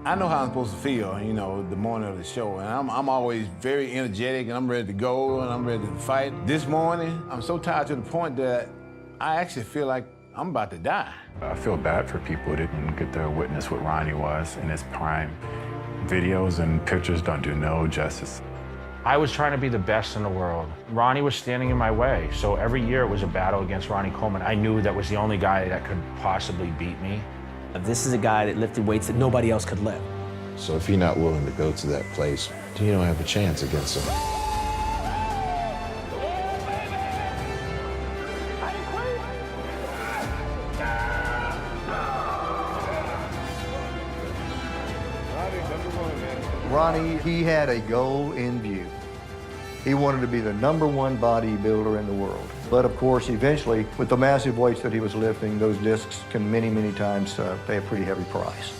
I know how I'm supposed to feel, you know, the morning of the show, and I'm always very energetic, and I'm ready to go, and I'm ready to fight. This morning, I'm so tired to the point that I actually feel like I'm about to die. I feel bad for people who didn't get to witness what Ronnie was in his prime. Videos and pictures don't do no justice. I was trying to be the best in the world. Ronnie was standing in my way, so every year it was a battle against Ronnie Coleman. I knew that was the only guy that could possibly beat me. This is a guy that lifted weights that nobody else could lift. So if you're not willing to go to that place, you don't have a chance against him. Ronnie, he had a goal in view. He wanted to be the #1 bodybuilder in the world. But of course, eventually, with the massive weights that he was lifting, those discs can many, many times pay a pretty heavy price.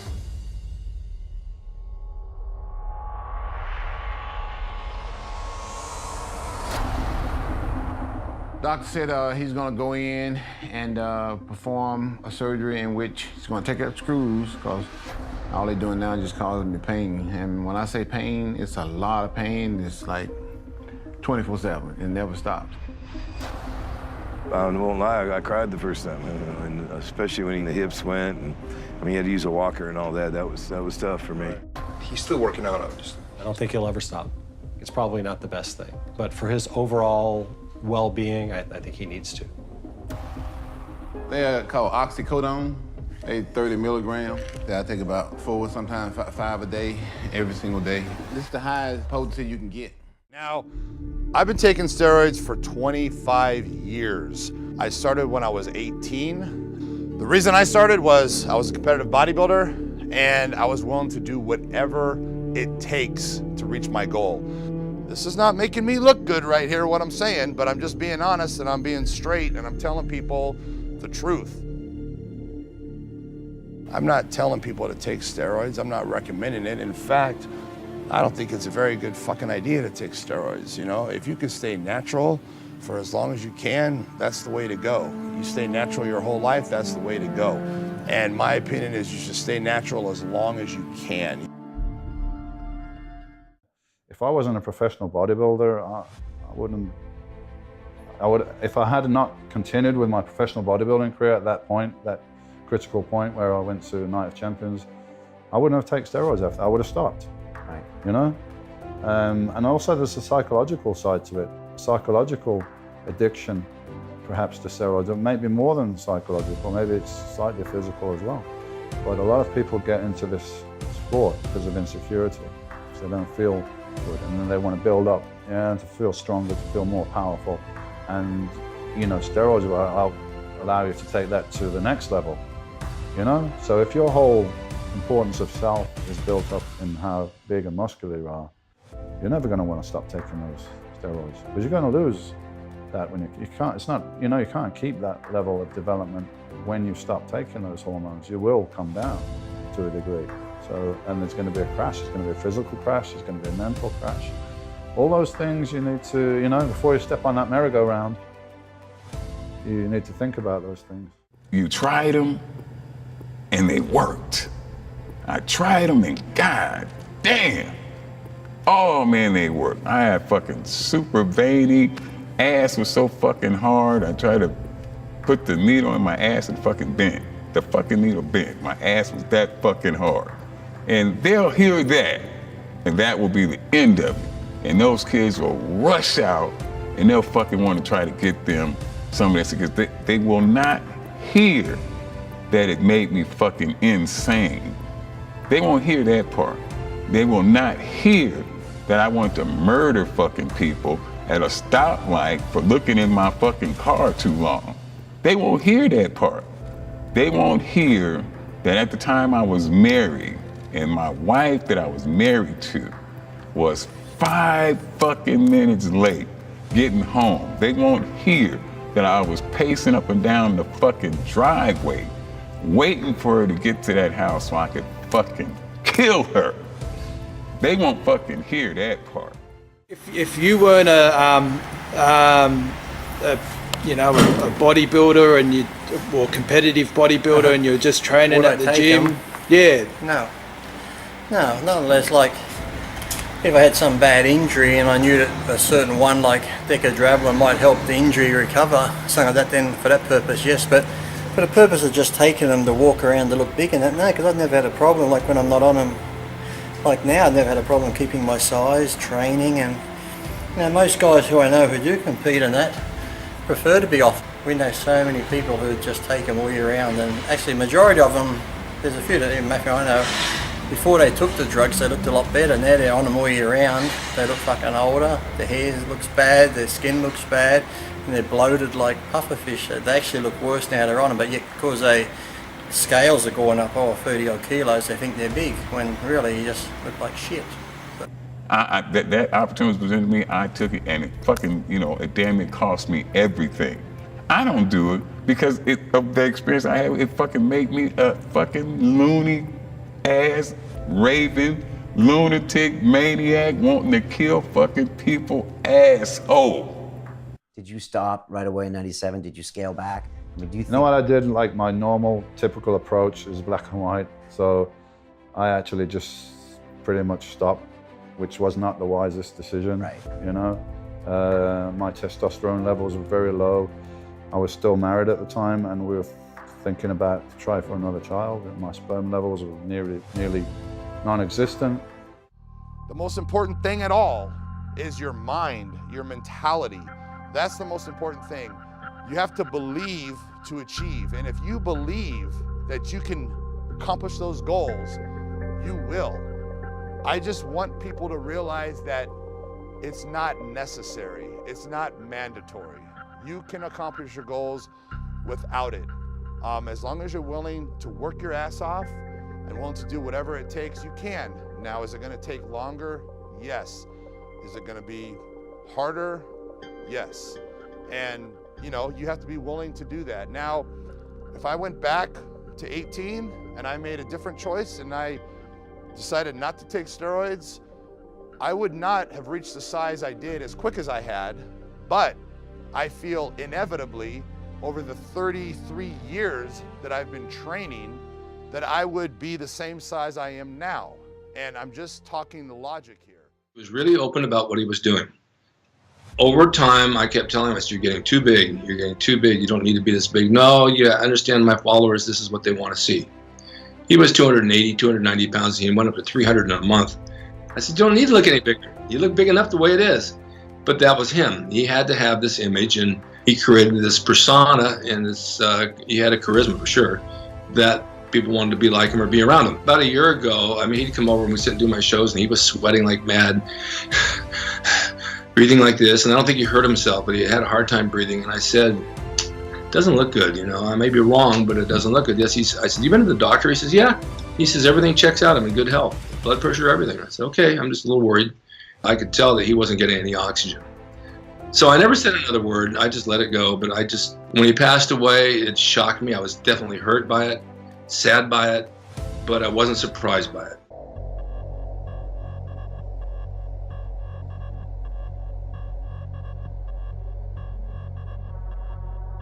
Doctor said he's gonna go in and perform a surgery in which he's gonna take out screws, because all they're doing now is just causing me pain. And when I say pain, it's a lot of pain. It's like 24/7. It never stops. I won't lie, I cried the first time, and especially when the hips went, and I mean, he had to use a walker and all that. That was tough for me. He's still working out on it. I don't think he'll ever stop. It's probably not the best thing, but for his overall well-being, I think he needs to. They're called oxycodone. They 30 milligrams. I take about 4, sometimes 5 a day, every single day. This is the highest potency you can get. Now, I've been taking steroids for 25 years. I started when I was 18. The reason I started was I was a competitive bodybuilder, and I was willing to do whatever it takes to reach my goal. This is not making me look good right here, what I'm saying, but I'm just being honest and I'm being straight and I'm telling people the truth. I'm not telling people to take steroids. I'm not recommending it. In fact, I don't think it's a very good fucking idea to take steroids, you know? If you can stay natural for as long as you can, that's the way to go. You stay natural your whole life, that's the way to go. And my opinion is you should stay natural as long as you can. If I wasn't a professional bodybuilder, if I had not continued with my professional bodybuilding career at that point, that critical point where I went to Night of Champions, I wouldn't have taken steroids after. I would have stopped, right. You know? And also there's a psychological side to it, psychological addiction perhaps to steroids. It may be more than psychological, maybe it's slightly physical as well. But a lot of people get into this sport because of insecurity, because they don't feel good, and then they want to build up, to feel stronger, to feel more powerful. And, you know, steroids will allow you to take that to the next level, you know? So if your whole importance of self is built up in how big and muscular you are, you're never going to want to stop taking those steroids, because you're going to lose that when you can't, it's not, you know, you can't keep that level of development when you stop taking those hormones. You will come down to a degree. So, and there's going to be a crash. There's going to be a physical crash. There's going to be a mental crash. All those things you need to, you know, before you step on that merry-go-round, you need to think about those things. You tried them, and they worked. I tried them, and god damn. Oh man, they worked. I had fucking super veiny, ass was so fucking hard. I tried to put the needle in my ass and fucking bent. The fucking needle bent. My ass was that fucking hard. And they'll hear that, and that will be the end of it. And those kids will rush out, and they'll fucking want to try to get them some of this, because they will not hear that it made me fucking insane. They won't hear that part. They will not hear that I want to murder fucking people at a stoplight for looking in my fucking car too long. They won't hear that part. They won't hear that at the time I was married, and my wife that I was married to was 5 fucking minutes late getting home. They won't hear that I was pacing up and down the fucking driveway, waiting for her to get to that house so I could fucking kill her. They won't fucking hear that part. If you weren't a bodybuilder and you, or competitive bodybuilder, and you're just training at the gym, yeah, no. No, nonetheless, like, if I had some bad injury and I knew that a certain one like Decadravlin might help the injury recover, something like that, then for that purpose, yes. But for the purpose of just taking them to walk around to look big and that, no, because I've never had a problem, like when I'm not on them, like now, I've never had a problem keeping my size, training, and you know, most guys who I know who do compete in that prefer to be off. We know so many people who just take them all year round, and actually majority of them, there's a few that even Matthew I know, before they took the drugs they looked a lot better. Now they're on them all year round, they look fucking older, their hair looks bad, their skin looks bad, and they're bloated like pufferfish. They actually look worse now they're on them, but yet because they scales are going up 30 odd kilos, they think they're big, when really you just look like shit. That opportunity was presented to me, I took it, and it fucking, you know, it damn it cost me everything. I don't do it because of the experience I had. It fucking made me a fucking loony ass, raving, lunatic, maniac, wanting to kill fucking people, asshole. Did you stop right away in '97? Did you scale back? I mean, do you think... You know what I did? Like my normal, typical approach is black and white. So I actually just pretty much stopped, which was not the wisest decision. Right. You know, my testosterone levels were very low. I was still married at the time, and we were thinking about try for another child. And my sperm levels were nearly non-existent. The most important thing at all is your mind, your mentality. That's the most important thing. You have to believe to achieve. And if you believe that you can accomplish those goals, you will. I just want people to realize that it's not necessary. It's not mandatory. You can accomplish your goals without it. As long as you're willing to work your ass off and willing to do whatever it takes, you can. Now, is it gonna take longer? Yes. Is it gonna be harder? Yes. And you know, you have to be willing to do that. Now, if I went back to 18 and I made a different choice and I decided not to take steroids, I would not have reached the size I did as quick as I had, but I feel inevitably over the 33 years that I've been training that I would be the same size I am now. And I'm just talking the logic here. He was really open about what he was doing. Over time, I kept telling him, you're getting too big, you're getting too big, you don't need to be this big. No, yeah, I understand my followers, this is what they want to see. He was 280, 290 pounds, and he went up to 300 in a month. I said, you don't need to look any bigger. You look big enough the way it is. But that was him. He had to have this image, and he created this persona, and this, he had a charisma for sure, that people wanted to be like him or be around him. About a year ago, I mean, he'd come over and we'd sit and do my shows, and he was sweating like mad, breathing like this, and I don't think he hurt himself, but he had a hard time breathing, and I said, it doesn't look good, you know, I may be wrong, but it doesn't look good. Yes, I said, you been to the doctor? He says, yeah. He says, everything checks out, I'm in good health, blood pressure, everything. I said, okay, I'm just a little worried. I could tell that he wasn't getting any oxygen. So I never said another word, I just let it go, but when he passed away, it shocked me. I was definitely hurt by it, sad by it, but I wasn't surprised by it.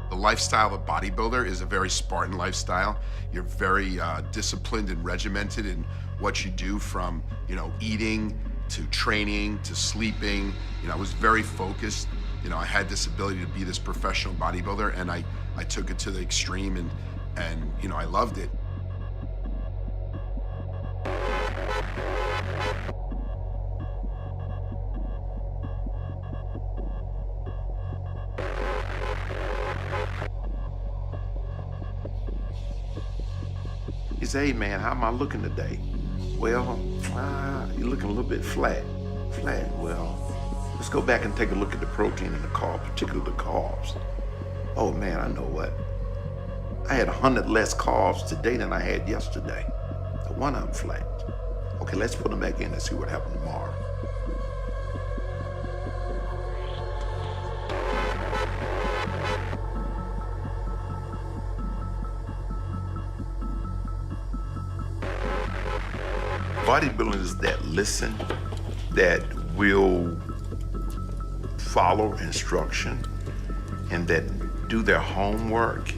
The lifestyle of a bodybuilder is a very Spartan lifestyle. You're very disciplined and regimented in what you do, from, you know, eating to training to sleeping. You know, I was very focused. You know, I had this ability to be this professional bodybuilder, and I took it to the extreme, and you know, I loved it. He said, hey man, how am I looking today? Well, you're looking a little bit flat. Flat, well, let's go back and take a look at the protein in the carb, particularly the carbs. Oh man, I know what. I had 100 less carbs today than I had yesterday. No wonder I'm flat. Okay, let's put them back in and see what happens tomorrow. Bodybuilding is that listen, that will follow instruction, and that do their homework.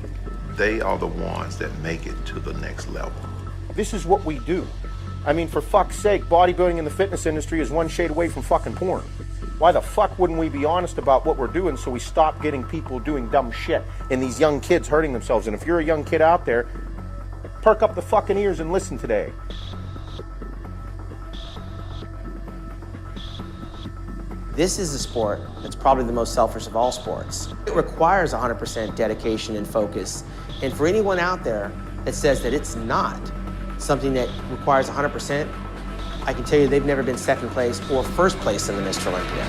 They are the ones that make it to the next level. This is what we do. I mean, for fuck's sake, bodybuilding in the fitness industry is one shade away from fucking porn. Why the fuck wouldn't we be honest about what we're doing so we stop getting people doing dumb shit and these young kids hurting themselves? And if you're a young kid out there, perk up the fucking ears and listen today. This is a sport that's probably the most selfish of all sports. It requires 100% dedication and focus. And for anyone out there that says that it's not something that requires 100%, I can tell you they've never been second place or first place in the Mr. Olympia.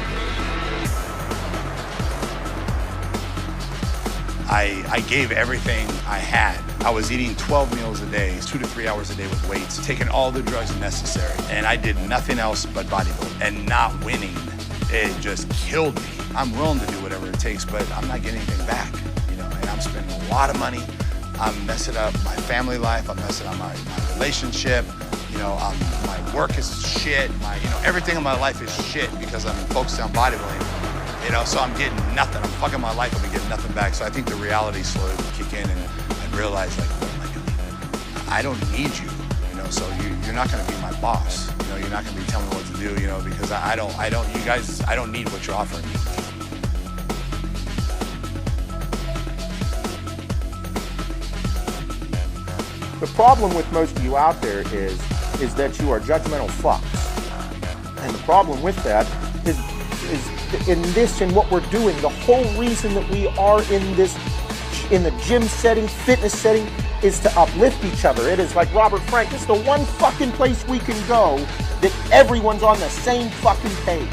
I gave everything I had. I was eating 12 meals a day, 2 to 3 hours a day with weights, taking all the drugs necessary. And I did nothing else but bodybuilding. And not winning, it just killed me. I'm willing to do whatever it takes, but I'm not getting anything back, you know, and I'm spending a lot of money. I'm messing up my family life. I'm messing up my relationship. You know, my work is shit. Everything in my life is shit because I'm focused on bodybuilding. You know, so I'm getting nothing. I'm fucking my life up and getting nothing back. So I think the reality slowly would kick in and realize, like, what am I doing? I don't need you. You know, so you're not going to be my boss. You know, you're not going to be telling me what to do. You know, because I don't need what you're offering me. The problem with most of you out there is that you are judgmental fucks. And the problem with that is in this and what we're doing, the whole reason that we are in the gym setting, fitness setting, is to uplift each other. It is like Robert Frank, this is the one fucking place we can go that everyone's on the same fucking page.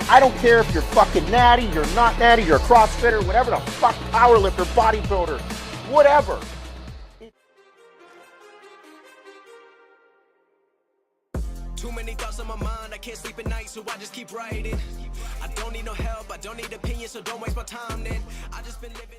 I don't care if you're fucking natty, you're not natty, you're a CrossFitter, whatever the fuck, powerlifter, bodybuilder, whatever. Too many thoughts on my mind, I can't sleep at night, so I just keep writing. I don't need no help, I don't need opinions, so don't waste my time then. I just been living